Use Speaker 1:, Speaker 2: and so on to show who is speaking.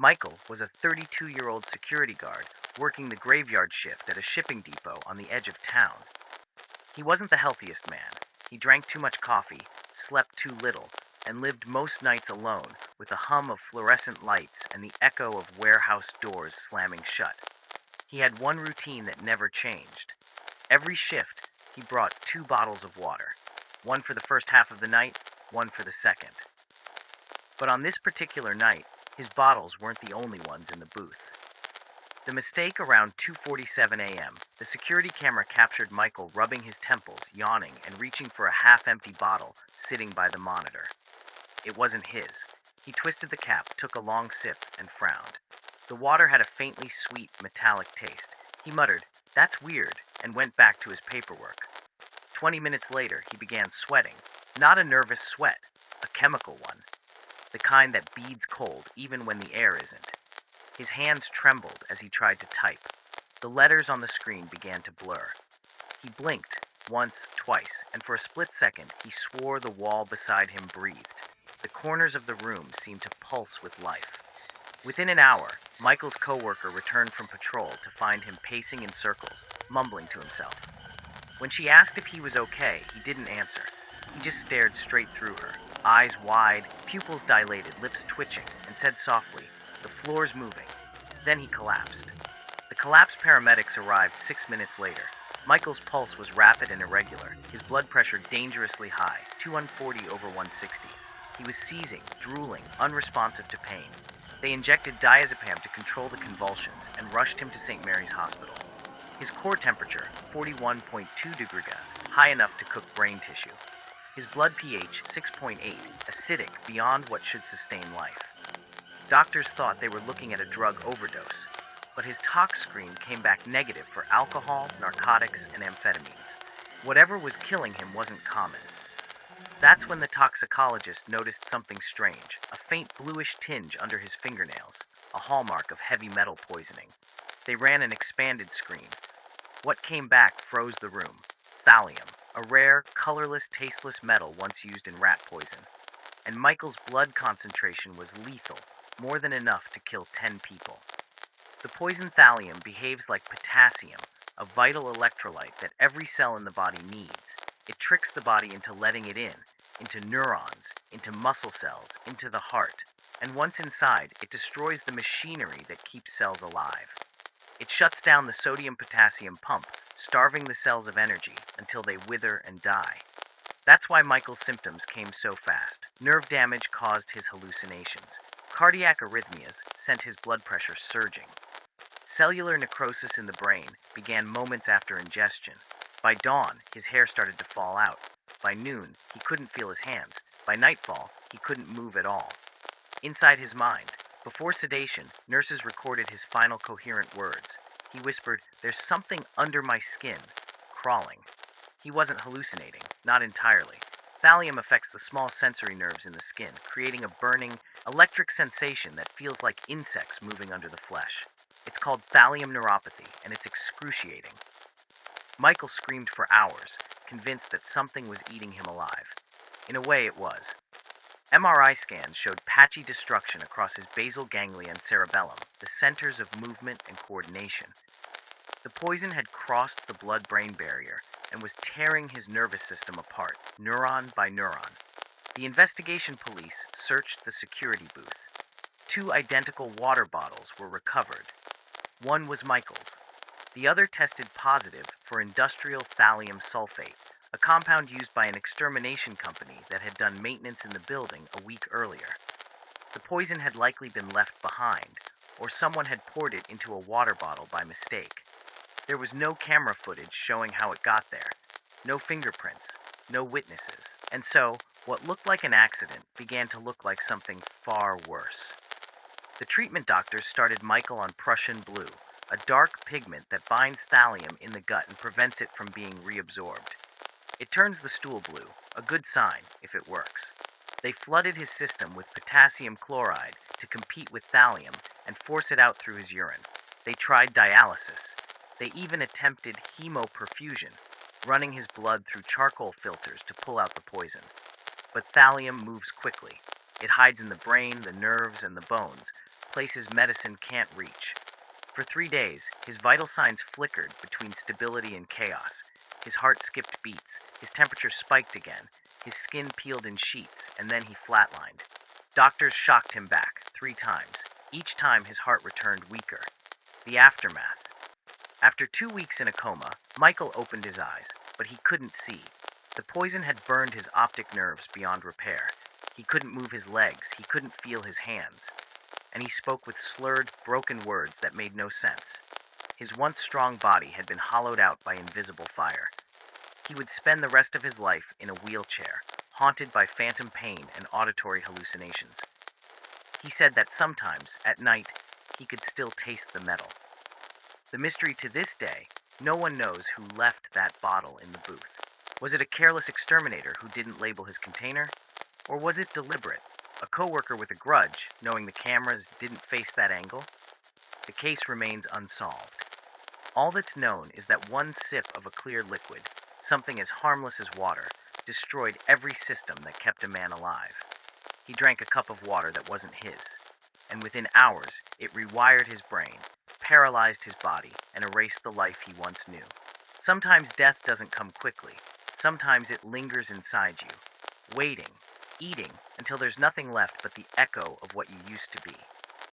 Speaker 1: Michael was a 32-year-old security guard working the graveyard shift at a shipping depot on the edge of town. He wasn't the healthiest man. He drank too much coffee, slept too little, and lived most nights alone with a hum of fluorescent lights and the echo of warehouse doors slamming shut. He had one routine that never changed. Every shift, he brought 2 bottles of water, one for the first half of the night, one for the second. But on this particular night, his bottles weren't the only ones in the booth. The mistake around 2:47 a.m., the security camera captured Michael rubbing his temples, yawning, and reaching for a half-empty bottle sitting by the monitor. It wasn't his. He twisted the cap, took a long sip, and frowned. The water had a faintly sweet, metallic taste. He muttered, "That's weird," and went back to his paperwork. 20 minutes later, he began sweating. Not a nervous sweat, a chemical one. The kind that beads cold even when the air isn't. His hands trembled as he tried to type. The letters on the screen began to blur. He blinked, once, twice, and for a split second, he swore the wall beside him breathed. The corners of the room seemed to pulse with life. Within an hour, Michael's coworker returned from patrol to find him pacing in circles, mumbling to himself. When she asked if he was okay, he didn't answer. He just stared straight through her, eyes wide, pupils dilated, lips twitching, and said softly, "The floor's moving." Then he collapsed. The collapsed paramedics arrived 6 minutes later. Michael's pulse was rapid and irregular, his blood pressure dangerously high, 240/160. He was seizing, drooling, unresponsive to pain. They injected diazepam to control the convulsions and rushed him to St. Mary's Hospital. His core temperature, 41.2 degrees, high enough to cook brain tissue. His blood pH, 6.8, acidic beyond what should sustain life. Doctors thought they were looking at a drug overdose, but his tox screen came back negative for alcohol, narcotics, and amphetamines. Whatever was killing him wasn't common. That's when the toxicologist noticed something strange, a faint bluish tinge under his fingernails, a hallmark of heavy metal poisoning. They ran an expanded screen. What came back froze the room. Thallium, a rare, colorless, tasteless metal once used in rat poison. And Michael's blood concentration was lethal, more than enough to kill 10 people. The poison thallium behaves like potassium, a vital electrolyte that every cell in the body needs. It tricks the body into letting it in, into neurons, into muscle cells, into the heart. And once inside, it destroys the machinery that keeps cells alive. It shuts down the sodium-potassium pump, starving the cells of energy until they wither and die. That's why Michael's symptoms came so fast. Nerve damage caused his hallucinations. Cardiac arrhythmias sent his blood pressure surging. Cellular necrosis in the brain began moments after ingestion. By dawn, his hair started to fall out. By noon, he couldn't feel his hands. By nightfall, he couldn't move at all. Inside his mind, before sedation, nurses recorded his final coherent words. He whispered, "There's something under my skin, crawling." He wasn't hallucinating, not entirely. Thallium affects the small sensory nerves in the skin, creating a burning, electric sensation that feels like insects moving under the flesh. It's called thallium neuropathy, and it's excruciating. Michael screamed for hours, convinced that something was eating him alive. In a way, it was. MRI scans showed patchy destruction across his basal ganglia and cerebellum, the centers of movement and coordination. The poison had crossed the blood-brain barrier and was tearing his nervous system apart, neuron by neuron. The investigation police searched the security booth. 2 identical water bottles were recovered. One was Michael's. The other tested positive for industrial thallium sulfate, a compound used by an extermination company that had done maintenance in the building a week earlier. The poison had likely been left behind, or someone had poured it into a water bottle by mistake. There was no camera footage showing how it got there, no fingerprints, no witnesses, and so what looked like an accident began to look like something far worse. The treatment doctors started Michael on Prussian blue, a dark pigment that binds thallium in the gut and prevents it from being reabsorbed. It turns the stool blue, a good sign if it works. They flooded his system with potassium chloride to compete with thallium and force it out through his urine. They tried dialysis. They even attempted hemoperfusion, running his blood through charcoal filters to pull out the poison. But thallium moves quickly. It hides in the brain, the nerves, and the bones, places medicine can't reach. For 3 days, his vital signs flickered between stability and chaos. His heart skipped beats, his temperature spiked again, his skin peeled in sheets, and then he flatlined. Doctors shocked him back 3 times. Each time his heart returned weaker. The aftermath. After 2 weeks in a coma, Michael opened his eyes, but he couldn't see. The poison had burned his optic nerves beyond repair. He couldn't move his legs, he couldn't feel his hands, and he spoke with slurred, broken words that made no sense. His once strong body had been hollowed out by invisible fire. He would spend the rest of his life in a wheelchair, haunted by phantom pain and auditory hallucinations. He said that sometimes, at night, he could still taste the metal. The mystery to this day, no one knows who left that bottle in the booth. Was it a careless exterminator who didn't label his container? Or was it deliberate? A coworker with a grudge, knowing the cameras didn't face that angle? The case remains unsolved. All that's known is that one sip of a clear liquid, something as harmless as water, destroyed every system that kept a man alive. He drank a cup of water that wasn't his, and within hours, it rewired his brain, paralyzed his body, and erased the life he once knew. Sometimes death doesn't come quickly. Sometimes it lingers inside you, waiting, eating, until there's nothing left but the echo of what you used to be.